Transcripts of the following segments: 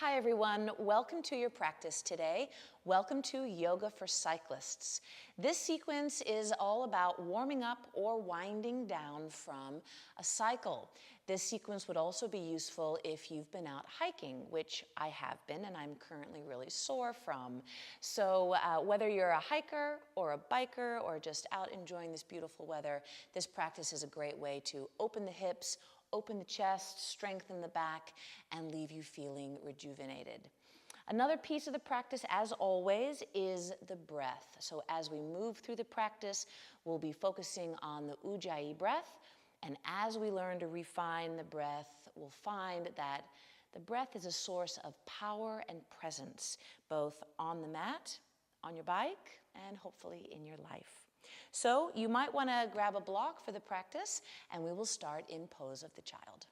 Hi everyone, welcome to your practice today. Welcome to Yoga for Cyclists. This sequence is all about warming up or winding down from a cycle. This sequence would also be useful if you've been out hiking, which I have been and I'm currently really sore from. So whether you're a hiker or a biker or just out enjoying this beautiful weather, this practice is a great way to open the hips, open the chest, strengthen the back, and leave you feeling rejuvenated. Another piece of the practice, as always, is the breath. So as we move through the practice, we'll be focusing on the Ujjayi breath. And as we learn to refine the breath, we'll find that the breath is a source of power and presence, both on the mat, on your bike, and hopefully in your life. So you might want to grab a block for the practice, and we will start in pose of the child.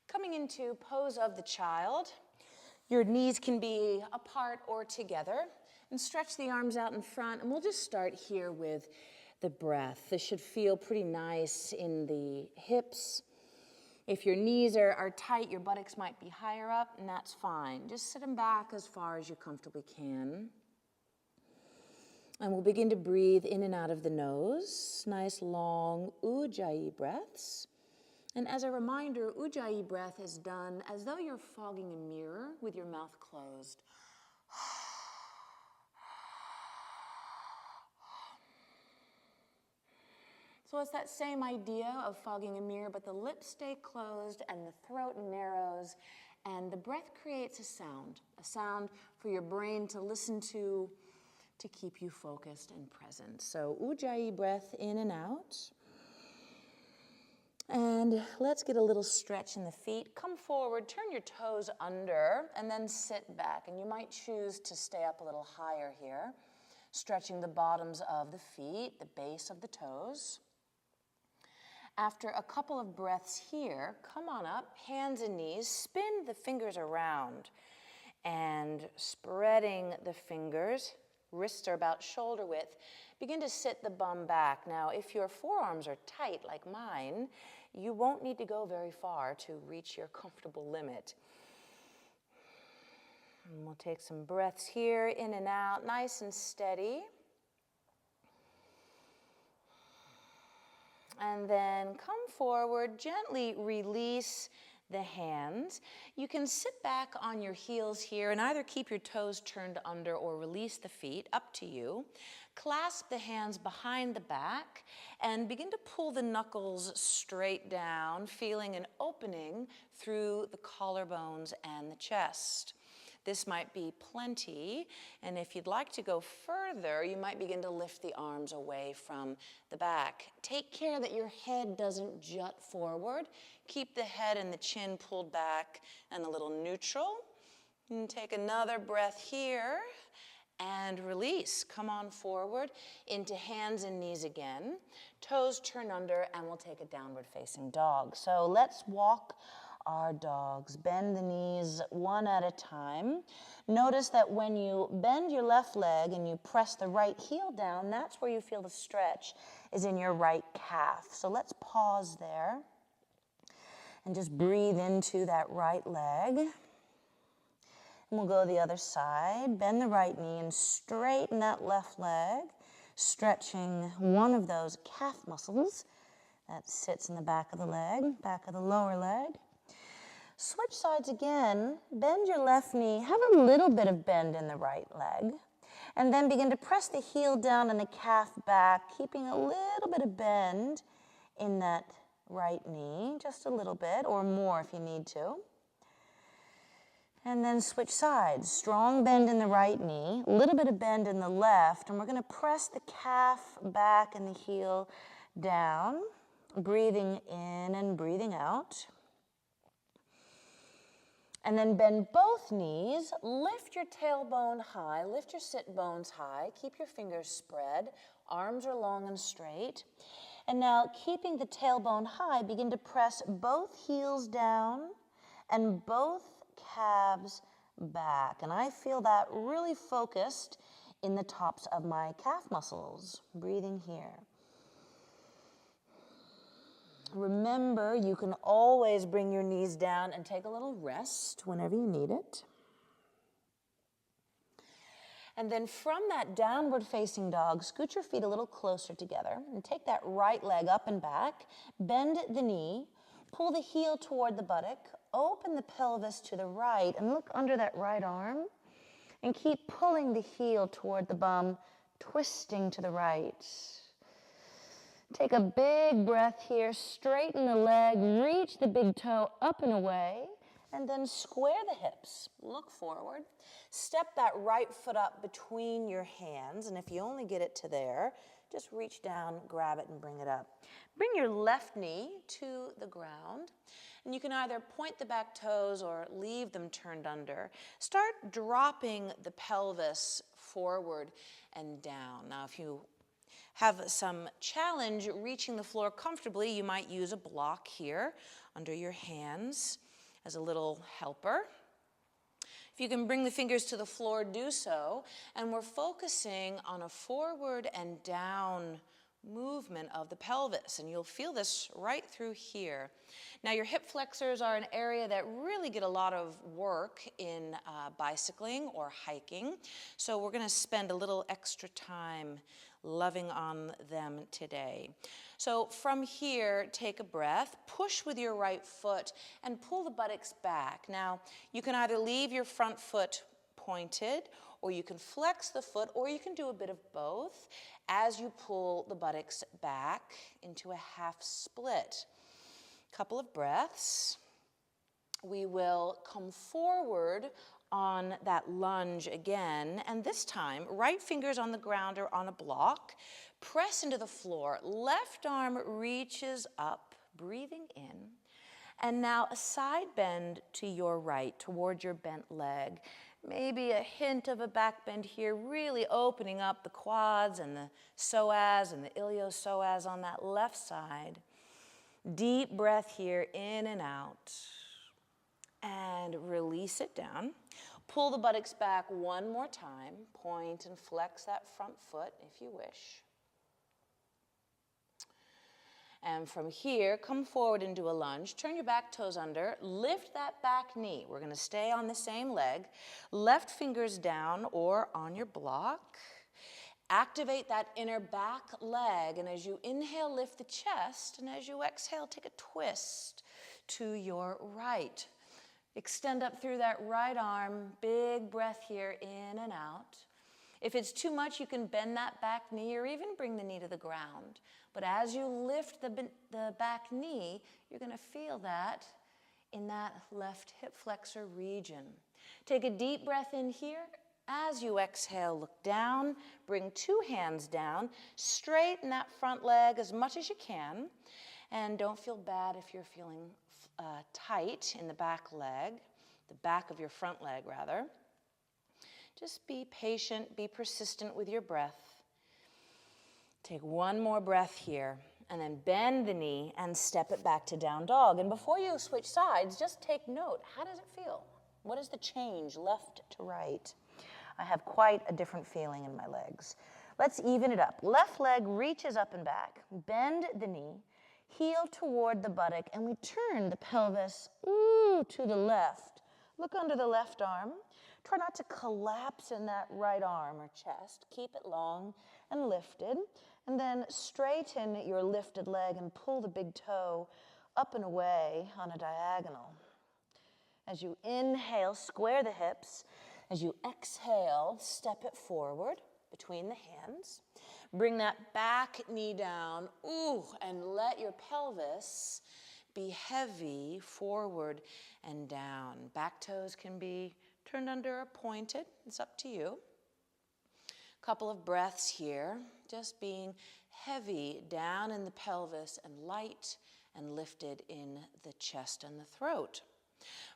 Coming into pose of the child, your knees can be apart or together, and stretch the arms out in front, and we'll just start here with the breath. This should feel pretty nice in the hips. If your knees are tight, your buttocks might be higher up, and that's fine. Just sit them back as far as you comfortably can. And we'll begin to breathe in and out of the nose. Nice long Ujjayi breaths. And as a reminder, Ujjayi breath is done as though you're fogging a mirror with your mouth closed. So it's that same idea of fogging a mirror, but the lips stay closed and the throat narrows, and the breath creates a sound for your brain to listen to keep you focused and present. So Ujjayi breath in and out. And let's get a little stretch in the feet. Come forward, turn your toes under, and then sit back. And you might choose to stay up a little higher here, stretching the bottoms of the feet, the base of the toes. After a couple of breaths here, come on up, hands and knees, spin the fingers around, and spreading the fingers, wrists are about shoulder width. Begin to sit the bum back. Now, if your forearms are tight like mine, you won't need to go very far to reach your comfortable limit. And we'll take some breaths here, in and out, nice and steady. And then come forward, gently release the hands. You can sit back on your heels here and either keep your toes turned under or release the feet, up to you. Clasp the hands behind the back and begin to pull the knuckles straight down, feeling an opening through the collarbones and the chest. This might be plenty, and if you'd like to go further, you might begin to lift the arms away from the back. Take care that your head doesn't jut forward. Keep the head and the chin pulled back and a little neutral. And take another breath here and release. Come on forward into hands and knees again. Toes turn under, and we'll take a downward facing dog. So let's walk our dogs. Bend the knees one at a time. Notice that when you bend your left leg and you press the right heel down, that's where you feel the stretch is in your right calf. So let's pause there and just breathe into that right leg. And we'll go the other side. Bend the right knee and straighten that left leg, stretching one of those calf muscles that sits in the back of the leg, back of the lower leg. Switch sides again, bend your left knee, have a little bit of bend in the right leg, and then begin to press the heel down and the calf back, keeping a little bit of bend in that right knee, just a little bit, or more if you need to. And then switch sides, strong bend in the right knee, a little bit of bend in the left, and we're going to press the calf back and the heel down, breathing in and breathing out. And then bend both knees, lift your tailbone high, lift your sit bones high, keep your fingers spread, arms are long and straight. And now, keeping the tailbone high, begin to press both heels down and both calves back. And I feel that really focused in the tops of my calf muscles. Breathing here. Remember, you can always bring your knees down and take a little rest whenever you need it. And then from that downward facing dog, scoot your feet a little closer together and take that right leg up and back. Bend the knee, pull the heel toward the buttock, open the pelvis to the right, and look under that right arm. And keep pulling the heel toward the bum, twisting to the right. Take a big breath here, straighten the leg, reach the big toe up and away, and then square the hips. Look forward. Step that right foot up between your hands, and if you only get it to there, just reach down, grab it, and bring it up. Bring your left knee to the ground, and you can either point the back toes or leave them turned under. Start dropping the pelvis forward and down. Now, if you have some challenge reaching the floor comfortably, you might use a block here under your hands as a little helper. If you can bring the fingers to the floor, do so. And we're focusing on a forward and down movement of the pelvis, and you'll feel this right through here. Now, your hip flexors are an area that really get a lot of work in bicycling or hiking, so we're going to spend a little extra time loving on them today. So from here, take a breath, push with your right foot, and pull the buttocks back. Now, you can either leave your front foot pointed, or you can flex the foot, or you can do a bit of both as you pull the buttocks back into a half split. Couple of breaths. We will come forward on that lunge again, and this time, right fingers on the ground or on a block, press into the floor, left arm reaches up, breathing in, and now a side bend to your right, toward your bent leg. Maybe a hint of a back bend here, really opening up the quads and the psoas and the iliopsoas on that left side. Deep breath here, in and out. And release it down. Pull the buttocks back one more time. Point and flex that front foot if you wish. And from here, come forward and do a lunge. Turn your back toes under. Lift that back knee. We're going to stay on the same leg. Left fingers down or on your block. Activate that inner back leg. And as you inhale, lift the chest. And as you exhale, take a twist to your right. Extend up through that right arm. Big breath here, in and out. If it's too much, you can bend that back knee or even bring the knee to the ground. But as you lift the back knee, you're going to feel that in that left hip flexor region. Take a deep breath in here. As you exhale, look down. Bring two hands down. Straighten that front leg as much as you can. And don't feel bad if you're feeling tight in the back leg, the back of your front leg, rather. Just be patient, be persistent with your breath. Take one more breath here, and then bend the knee and step it back to down dog. And before you switch sides, just take note. How does it feel? What is the change left to right? I have quite a different feeling in my legs. Let's even it up. Left leg reaches up and back. Bend the knee, heel toward the buttock, and we turn the pelvis to the left. Look under the left arm. Try not to collapse in that right arm or chest. Keep it long and lifted. And then straighten your lifted leg and pull the big toe up and away on a diagonal. As you inhale, square the hips. As you exhale, step it forward between the hands. Bring that back knee down, and let your pelvis be heavy forward and down. Back toes can be turned under or pointed. It's up to you. Couple of breaths here, just being heavy down in the pelvis and light and lifted in the chest and the throat.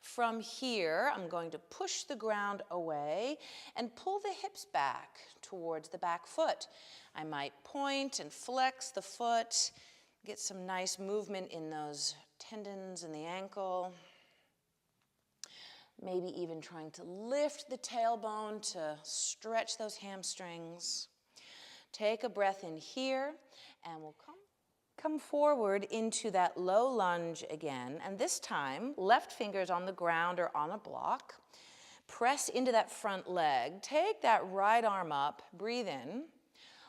From here, I'm going to push the ground away and pull the hips back towards the back foot. I might point and flex the foot, get some nice movement in those tendons in the ankle. Maybe even trying to lift the tailbone to stretch those hamstrings. Take a breath in here, and we'll come Come forward into that low lunge again, and this time, left fingers on the ground or on a block. Press into that front leg. Take that right arm up, breathe in,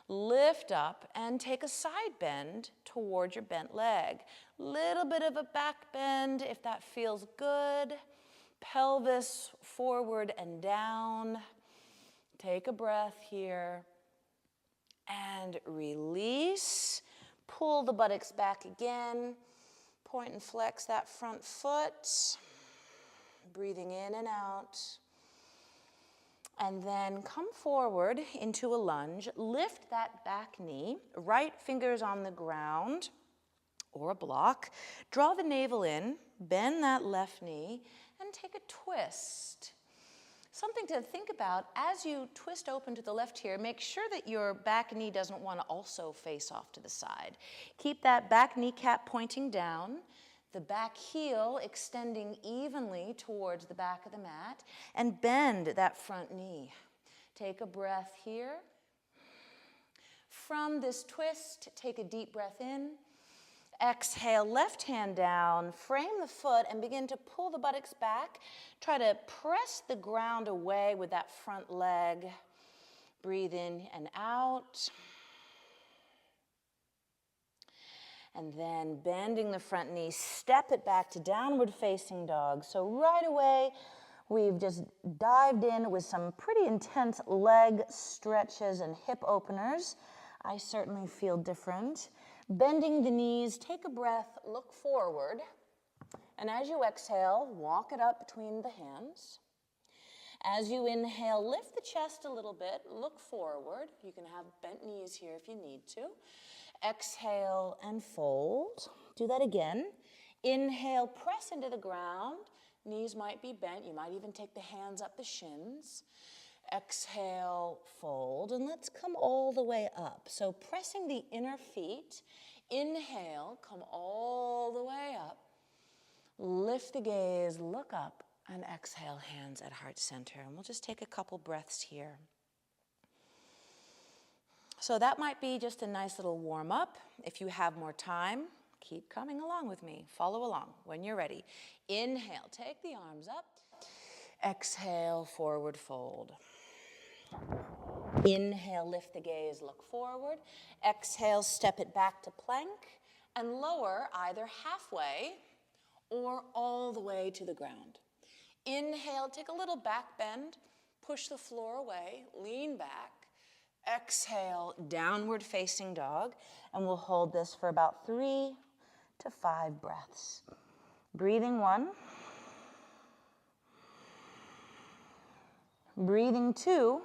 lift up, and take a side bend towards your bent leg. Little bit of a back bend if that feels good. Pelvis forward and down. Take a breath here, and release. Pull the buttocks back again. Point and flex that front foot. Breathing in and out. And then come forward into a lunge. Lift that back knee. Right fingers on the ground or a block. Draw the navel in. Bend that left knee and take a twist. Something to think about as you twist open to the left here, make sure that your back knee doesn't want to also face off to the side. Keep that back kneecap pointing down, the back heel extending evenly towards the back of the mat, and bend that front knee. Take a breath here. From this twist, take a deep breath in. Exhale, left hand down, frame the foot and begin to pull the buttocks back. Try to press the ground away with that front leg. Breathe in and out. And then bending the front knee, step it back to downward facing dog. So right away, we've just dived in with some pretty intense leg stretches and hip openers. I certainly feel different. Bending the knees, take a breath, look forward, and as you exhale, walk it up between the hands. As you inhale, lift the chest a little bit, look forward. You can have bent knees here if you need to. Exhale and fold. Do that again. Inhale, press into the ground. Knees might be bent. You might even take the hands up the shins. Exhale, fold, and let's come all the way up. So pressing the inner feet, inhale, come all the way up. Lift the gaze, look up, and exhale, hands at heart center. And we'll just take a couple breaths here. So that might be just a nice little warm up. If you have more time, keep coming along with me. Follow along when you're ready. Inhale, take the arms up. Exhale, forward fold. Inhale, lift the gaze, look forward. Exhale, step it back to plank and lower either halfway or all the way to the ground. Inhale, take a little back bend, push the floor away, lean back. Exhale, downward facing dog, and we'll hold this for about 3 to 5 breaths. Breathing 1. Breathing 2.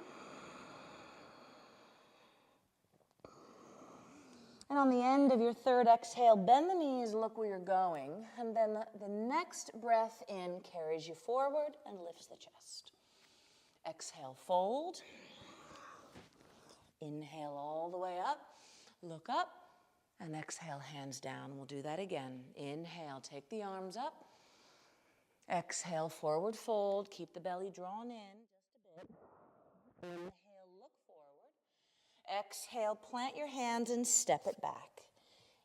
And on the end of your third exhale, bend the knees, look where you're going. And then the next breath in carries you forward and lifts the chest. Exhale, fold. Inhale all the way up, look up, and exhale, hands down. We'll do that again. Inhale, take the arms up. Exhale, forward fold. Keep the belly drawn in just a bit. Inhale, look forward. Exhale, plant your hands and step it back.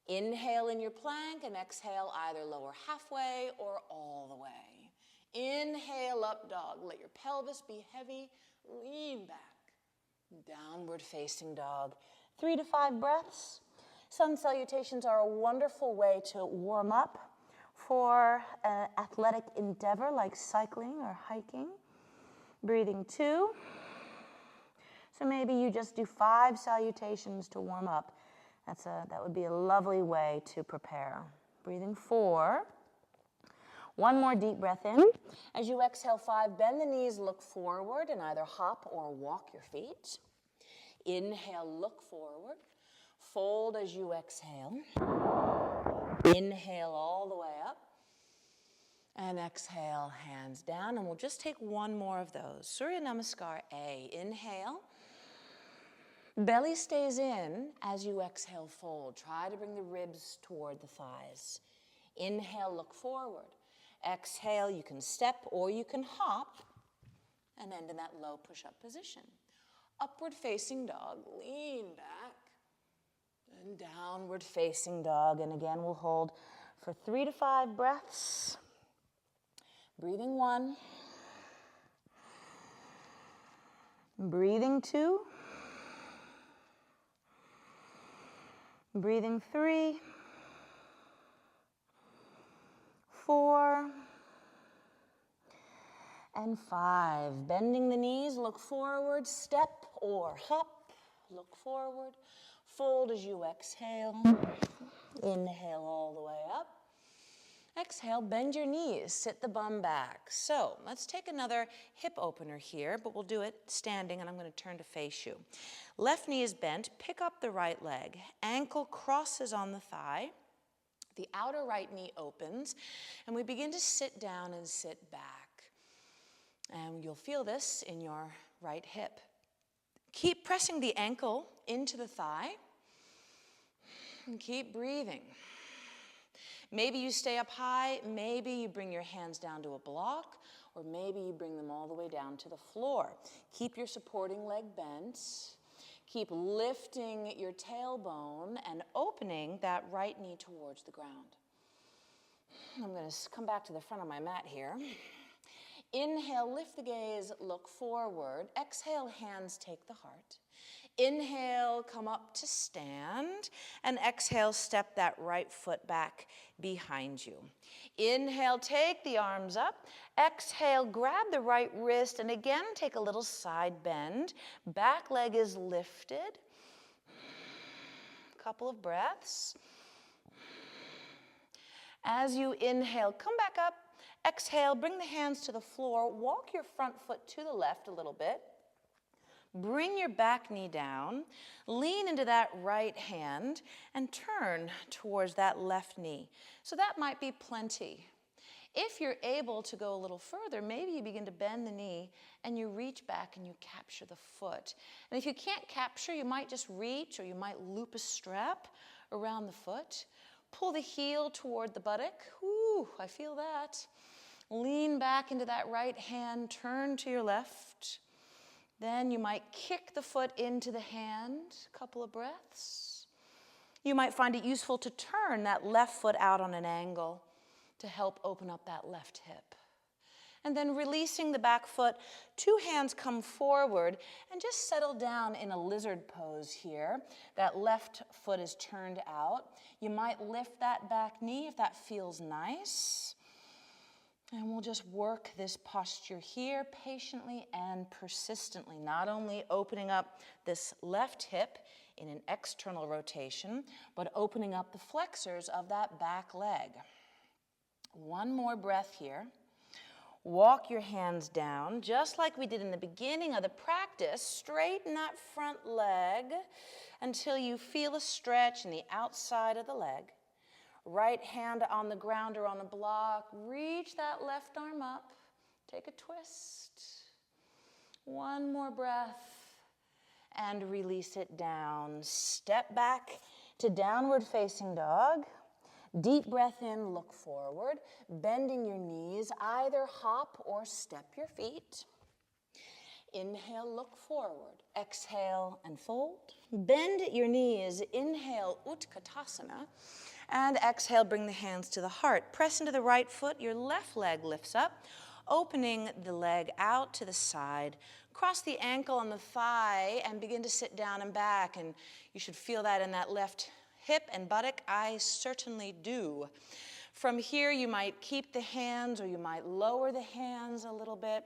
Inhale in your plank and exhale either lower halfway or all the way. Inhale, up dog. Let your pelvis be heavy. Lean back. Downward facing dog. 3 to 5 breaths. Sun salutations are a wonderful way to warm up for an athletic endeavor like cycling or hiking. Breathing 2. So maybe you just do 5 salutations to warm up. That would be a lovely way to prepare. Breathing 4. One more deep breath in. As you exhale 5, bend the knees, look forward, and either hop or walk your feet. Inhale, look forward. Fold as you exhale. Inhale all the way up. And exhale, hands down. And we'll just take one more of those. Surya Namaskar A. Inhale. Belly stays in as you exhale, fold. Try to bring the ribs toward the thighs. Inhale, look forward. Exhale, you can step or you can hop and end in that low push-up position. Upward facing dog, lean back. and downward facing dog. And again, we'll hold for 3 to 5 breaths. Breathing 1. Breathing 2. Breathing 3. 4. And 5. Bending the knees, look forward, step or hop, look forward. Fold as you exhale. Inhale all the way up. Exhale, bend your knees, sit the bum back. So let's take another hip opener here, but we'll do it standing, and I'm going to turn to face you. Left knee is bent, pick up the right leg. Ankle crosses on the thigh. The outer right knee opens, and we begin to sit down and sit back. And you'll feel this in your right hip. Keep pressing the ankle into the thigh, and keep breathing. Maybe you stay up high, maybe you bring your hands down to a block, or maybe you bring them all the way down to the floor. Keep your supporting leg bent. Keep lifting your tailbone and opening that right knee towards the ground. I'm going to come back to the front of my mat here. Inhale, lift the gaze, look forward. Exhale, hands take the heart. Inhale, come up to stand. And exhale, step that right foot back behind you. Inhale, take the arms up. Exhale, grab the right wrist. And again, take a little side bend. Back leg is lifted. Couple of breaths. As you inhale, come back up. Exhale, bring the hands to the floor. Walk your front foot to the left a little bit. Bring your back knee down. Lean into that right hand and turn towards that left knee. So that might be plenty. If you're able to go a little further, maybe you begin to bend the knee and you reach back and you capture the foot. And if you can't capture, you might just reach, or you might loop a strap around the foot. Pull the heel toward the buttock. Ooh, I feel that. Lean back into that right hand, turn to your left. Then you might kick the foot into the hand, a couple of breaths. You might find it useful to turn that left foot out on an angle to help open up that left hip. And then releasing the back foot, 2 hands come forward and just settle down in a lizard pose here. That left foot is turned out. You might lift that back knee if that feels nice. And we'll just work this posture here patiently and persistently, not only opening up this left hip in an external rotation, but opening up the flexors of that back leg. One more breath here. Walk your hands down, just like we did in the beginning of the practice. Straighten that front leg until you feel a stretch in the outside of the leg. Right hand on the ground or on a block. Reach that left arm up. Take a twist. One more breath. And release it down. Step back to downward facing dog. Deep breath in, look forward. Bending your knees, either hop or step your feet. Inhale, look forward. Exhale and fold. Bend your knees. Inhale, Utkatasana. And exhale, bring the hands to the heart. Press into the right foot. Your left leg lifts up, opening the leg out to the side. Cross the ankle on the thigh and begin to sit down and back. And you should feel that in that left hip and buttock. I certainly do. From here, you might keep the hands or you might lower the hands a little bit.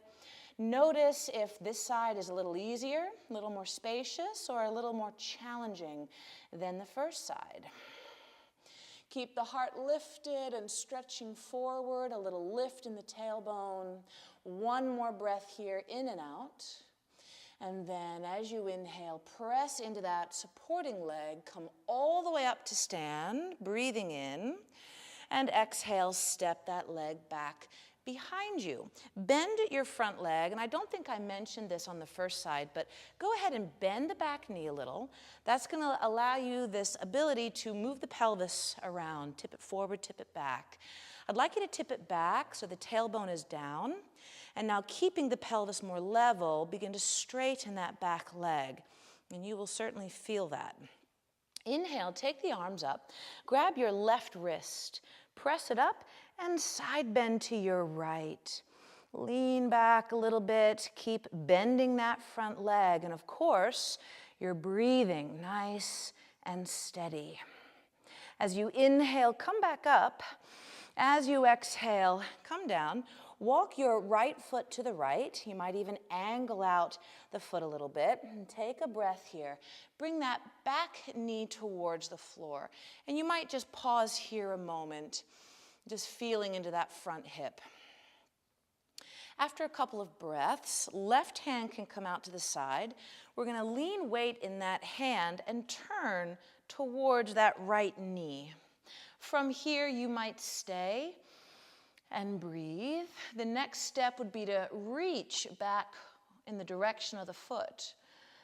Notice if this side is a little easier, a little more spacious, or a little more challenging than the first side. Keep the heart lifted and stretching forward, a little lift in the tailbone. One more breath here, in and out. And then as you inhale, press into that supporting leg, come all the way up to stand, breathing in. And exhale, step that leg back behind you. Bend your front leg, and I don't think I mentioned this on the first side, but go ahead and bend the back knee a little. That's going to allow you this ability to move the pelvis around, tip it forward, tip it back. I'd like you to tip it back so the tailbone is down, and now keeping the pelvis more level, begin to straighten that back leg, and you will certainly feel that. Inhale, take the arms up, grab your left wrist, press it up, and side bend to your right. Lean back a little bit, keep bending that front leg, and of course, you're breathing nice and steady. As you inhale, come back up. As you exhale, come down. Walk your right foot to the right. You might even angle out the foot a little bit. And take a breath here. Bring that back knee towards the floor. And you might just pause here a moment, just feeling into that front hip. After a couple of breaths, left hand can come out to the side. We're going to lean weight in that hand and turn towards that right knee. From here, you might stay and breathe. The next step would be to reach back in the direction of the foot.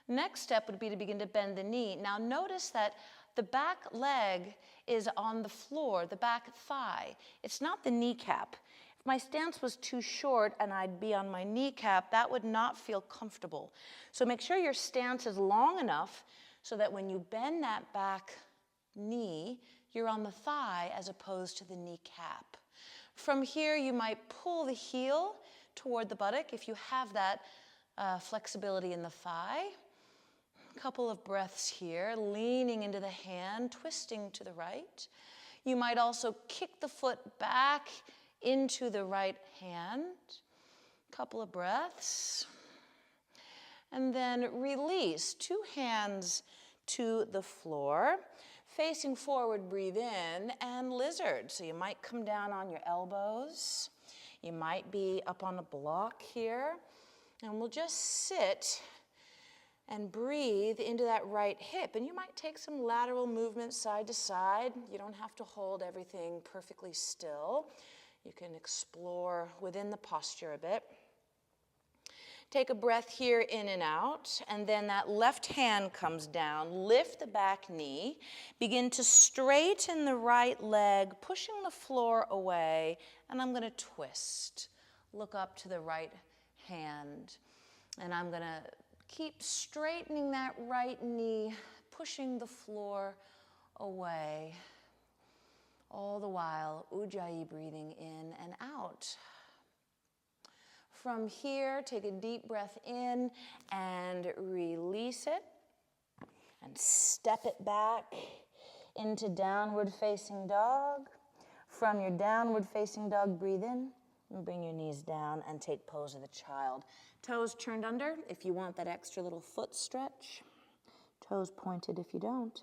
Next step would be to begin to bend the knee. Now notice that the back leg is on the floor, the back thigh. It's not the kneecap. If my stance was too short and I'd be on my kneecap, that would not feel comfortable. So make sure your stance is long enough so that when you bend that back knee, you're on the thigh as opposed to the kneecap. From here, you might pull the heel toward the buttock if you have that flexibility in the thigh. A couple of breaths here, leaning into the hand, twisting to the right. You might also kick the foot back into the right hand. A couple of breaths. And then release, 2 hands to the floor. Facing forward, breathe in, and lizard. So you might come down on your elbows. You might be up on a block here. And we'll just sit and breathe into that right hip. And you might take some lateral movement side to side. You don't have to hold everything perfectly still. You can explore within the posture a bit. Take a breath here in and out, and then that left hand comes down. Lift the back knee. Begin to straighten the right leg, pushing the floor away, and I'm going to twist. Look up to the right hand, and I'm going to keep straightening that right knee, pushing the floor away. All the while, Ujjayi breathing in and out. From here, take a deep breath in and release it. And step it back into downward facing dog. From your downward facing dog, breathe in and bring your knees down and take pose of the child. Toes turned under if you want that extra little foot stretch. Toes pointed if you don't.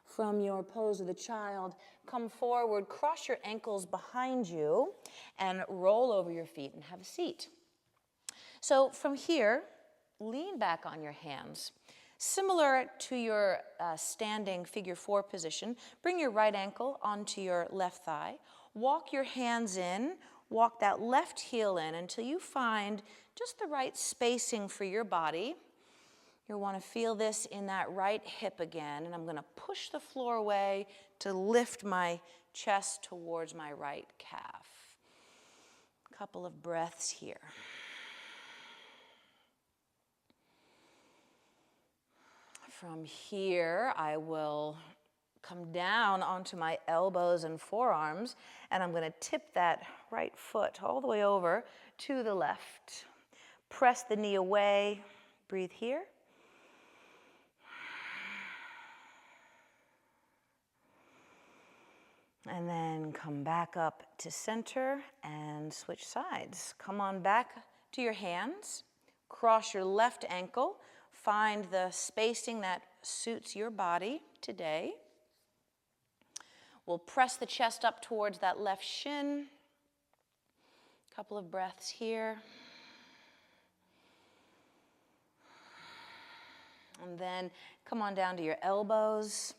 From your pose of the child, come forward, cross your ankles behind you, and roll over your feet and have a seat. So from here, lean back on your hands. Similar to your standing figure 4 position, bring your right ankle onto your left thigh. Walk your hands in, walk that left heel in until you find just the right spacing for your body. You'll want to feel this in that right hip again, and I'm going to push the floor away to lift my chest towards my right calf. A couple of breaths here. From here, I will come down onto my elbows and forearms, and I'm going to tip that right foot all the way over to the left. Press the knee away. Breathe here. And then come back up to center and switch sides. Come on back to your hands. Cross your left ankle. Find the spacing that suits your body today. We'll press the chest up towards that left shin. A couple of breaths here. And then come on down to your elbows.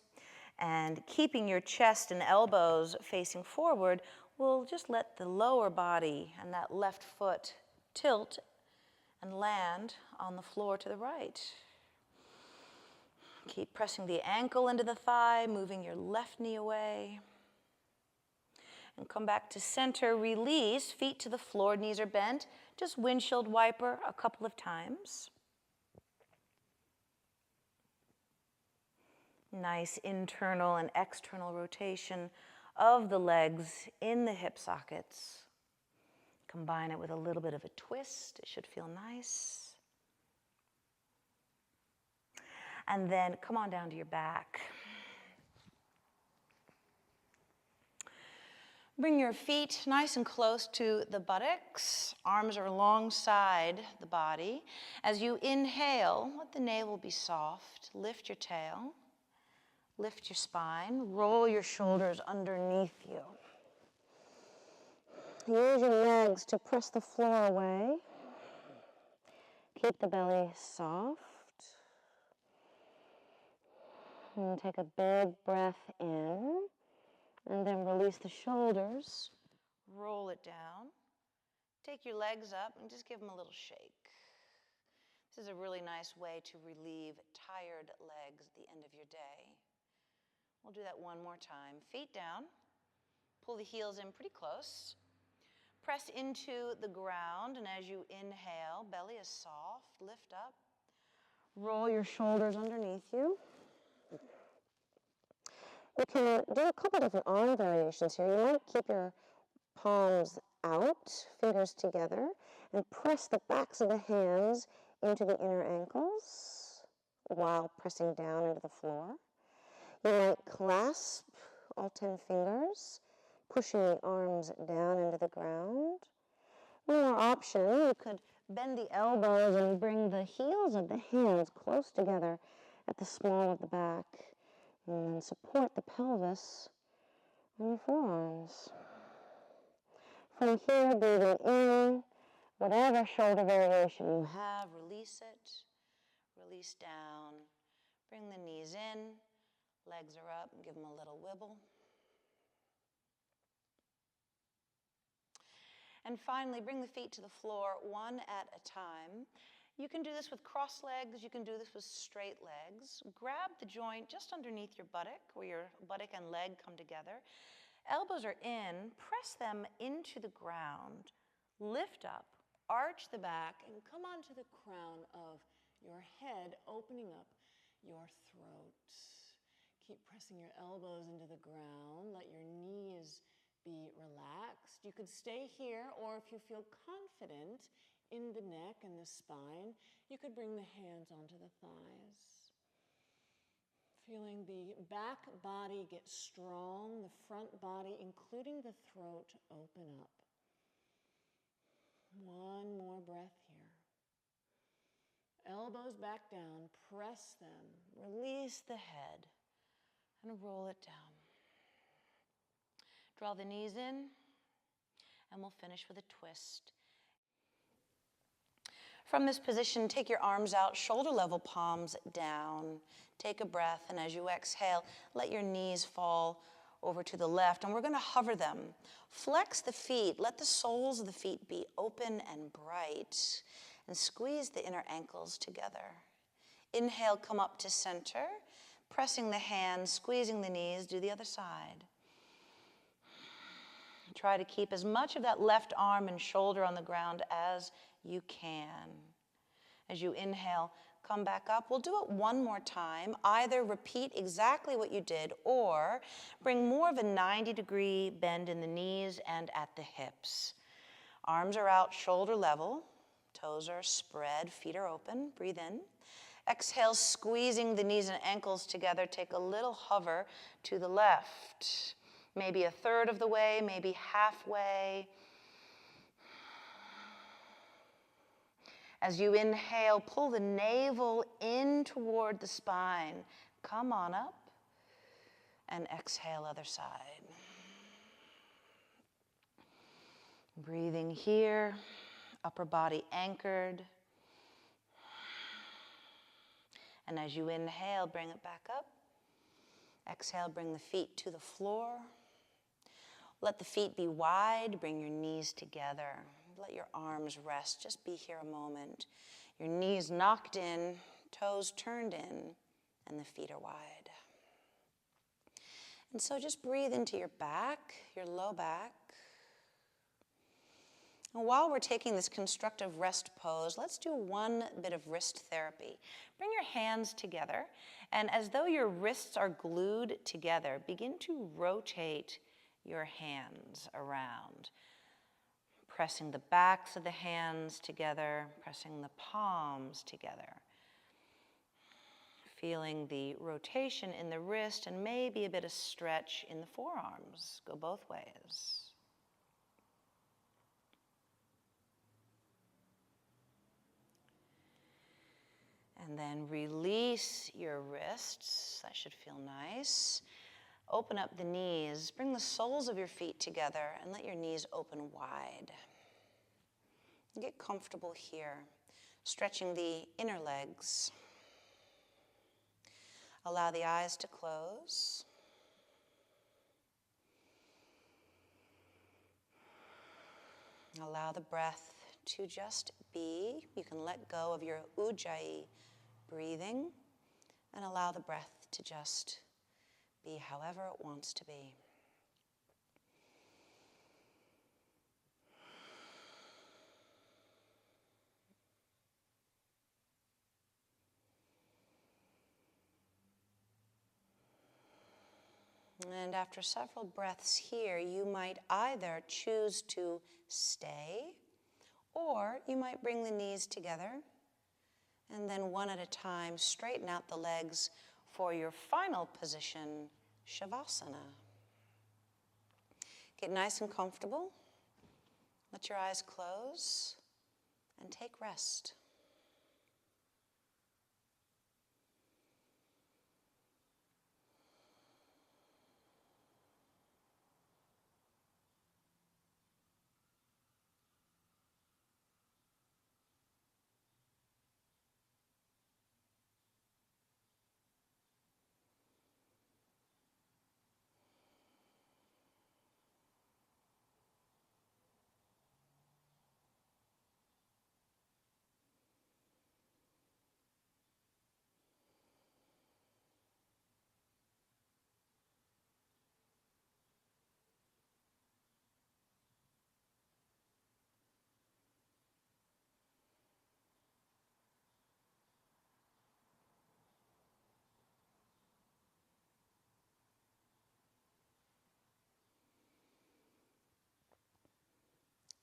And keeping your chest and elbows facing forward, we'll just let the lower body and that left foot tilt and land on the floor to the right. Keep pressing the ankle into the thigh, moving your left knee away. And come back to center, release, feet to the floor, knees are bent. Just windshield wiper a couple of times. Nice internal and external rotation of the legs in the hip sockets. Combine it with a little bit of a twist. It should feel nice. And then come on down to your back. Bring your feet nice and close to the buttocks. Arms are alongside the body. As you inhale, let the navel be soft. Lift your tail. Lift your spine. Roll your shoulders underneath you. Use your legs to press the floor away. Keep the belly soft. And take a big breath in. And then release the shoulders. Roll it down. Take your legs up and just give them a little shake. This is a really nice way to relieve tired legs at the end of your day. We'll do that one more time. Feet down. Pull the heels in pretty close. Press into the ground, and as you inhale, belly is soft. Lift up. Roll your shoulders underneath you. You can do a couple different arm variations here. You might keep your palms out, fingers together, and press the backs of the hands into the inner ankles while pressing down into the floor. You might clasp all 10 fingers, pushing the arms down into the ground. One more option, you could bend the elbows and bring the heels of the hands close together at the small of the back, and then support the pelvis on your forearms. From here, breathing in, whatever shoulder variation you have, release it, release down. Bring the knees in, legs are up, and give them a little wibble. And finally, bring the feet to the floor one at a time. You can do this with cross legs. You can do this with straight legs. Grab the joint just underneath your buttock, where your buttock and leg come together. Elbows are in. Press them into the ground. Lift up, arch the back, and come onto the crown of your head, opening up your throat. Keep pressing your elbows into the ground. Let your knees be relaxed. You could stay here, or if you feel confident in the neck and the spine, you could bring the hands onto the thighs. Feeling the back body get strong, the front body, including the throat, open up. One more breath here. Elbows back down, press them, release the head, and roll it down. Draw the knees in, and we'll finish with a twist. From this position, take your arms out, shoulder level, palms down. Take a breath, and as you exhale, let your knees fall over to the left, and we're going to hover them. Flex the feet. Let the soles of the feet be open and bright, and squeeze the inner ankles together. Inhale, come up to center, pressing the hands, squeezing the knees. Do the other side. Try to keep as much of that left arm and shoulder on the ground as you can. As you inhale, come back up. We'll do it one more time. Either repeat exactly what you did or bring more of a 90-degree bend in the knees and at the hips. Arms are out, shoulder level. Toes are spread, feet are open. Breathe in. Exhale, squeezing the knees and ankles together. Take a little hover to the left. Maybe a third of the way, maybe halfway. As you inhale, pull the navel in toward the spine. Come on up. And exhale, other side. Breathing here, upper body anchored. And as you inhale, bring it back up. Exhale, bring the feet to the floor. Let the feet be wide. Bring your knees together. Let your arms rest. Just be here a moment. Your knees knocked in, toes turned in, and the feet are wide. And so just breathe into your back, your low back. And while we're taking this constructive rest pose, let's do one bit of wrist therapy. Bring your hands together, and as though your wrists are glued together, begin to rotate your hands around, pressing the backs of the hands together, pressing the palms together, feeling the rotation in the wrist and maybe a bit of stretch in the forearms. Go both ways. And then release your wrists. That should feel nice. Open up the knees. Bring the soles of your feet together and let your knees open wide. Get comfortable here, stretching the inner legs. Allow the eyes to close. Allow the breath to just be. You can let go of your ujjayi breathing and allow the breath to just be however it wants to be. And after several breaths here, you might either choose to stay, or you might bring the knees together and then one at a time straighten out the legs for your final position, Shavasana. Get nice and comfortable. Let your eyes close and take rest.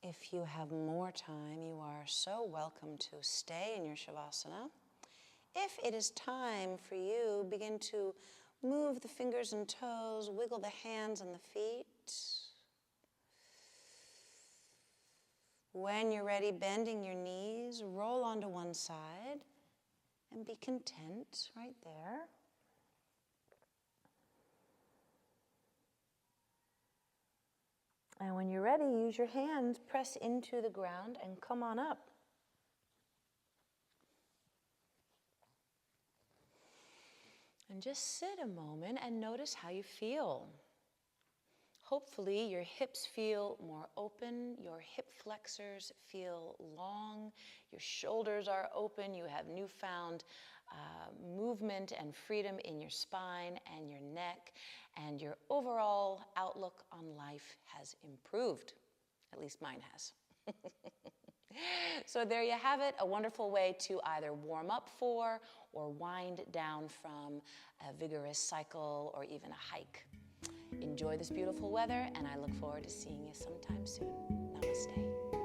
If you have more time, you are so welcome to stay in your Shavasana. If it is time for you, begin to move the fingers and toes, wiggle the hands and the feet. When you're ready, bending your knees, roll onto one side and be content right there. And when you're ready, use your hands, press into the ground and come on up. And just sit a moment and notice how you feel. Hopefully your hips feel more open, your hip flexors feel long, your shoulders are open, you have newfound movement and freedom in your spine and your neck, and your overall outlook on life has improved. At least mine has. So there you have it, a wonderful way to either warm up for or wind down from a vigorous cycle or even a hike. Enjoy this beautiful weather, and I look forward to seeing you sometime soon. Namaste.